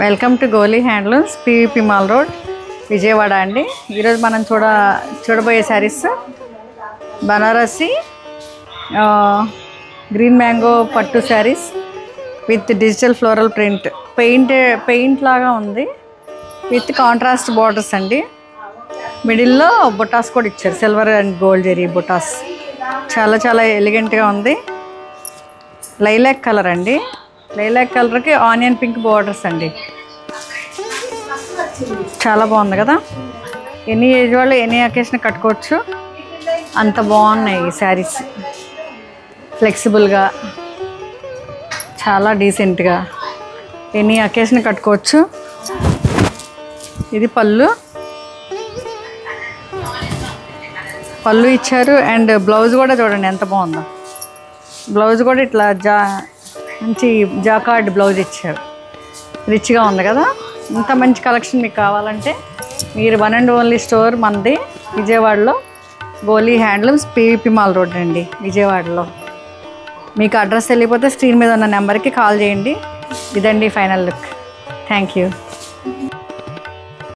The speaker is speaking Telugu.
Welcome to Goli handlooms, PVP mall road, Vijayawada అండి. ఈరోజు మనం చూడబోయే శారీస్ బనారసి గ్రీన్ మ్యాంగో పట్టు saris with digital floral print. Paint లాగా ఉంది విత్ కాంట్రాస్ట్ బార్డర్స్ అండి. మిడిల్లో బొటాస్ కూడా ఇచ్చారు, సిల్వర్ అండ్ గోల్డ్ జెరీ బొటాస్. చాలా ఎలిగెంట్గా ఉంది. లైలాక్ కలర్ అండి. లైలాక్ కలర్కి ఆనియన్ పింక్ బార్డర్స్ అండి. చాలా బాగుంది కదా. ఎనీ ఏజ్ వాళ్ళు ఎనీ అకేషన్ కట్టుకోవచ్చు, అంత బాగున్నాయి ఈ శారీస్. ఫ్లెక్సిబుల్గా చాలా డీసెంట్గా ఎనీ అకేషన్ కట్టుకోవచ్చు. ఇది పళ్ళు ఇచ్చారు. అండ్ బ్లౌజ్ కూడా చూడండి ఎంత బాగుందో. బ్లౌజ్ కూడా ఇట్లా మంచి జాకార్డ్ బ్లౌజ్ ఇచ్చారు. రిచ్గా ఉంది కదా. ఇంత మంచి కలెక్షన్ మీకు కావాలంటే మీరు వన్ అండ్ ఓన్లీ స్టోర్ మనది విజయవాడలో, గోలీ హ్యాండ్లూమ్స్, పీవీపీ మాల్ రోడ్ అండి, విజయవాడలో. మీకు అడ్రస్ వెళ్ళిపోతే స్క్రీన్ మీద ఉన్న నెంబర్కి కాల్ చేయండి. ఇదండి ఫైనల్ లుక్. Thank you.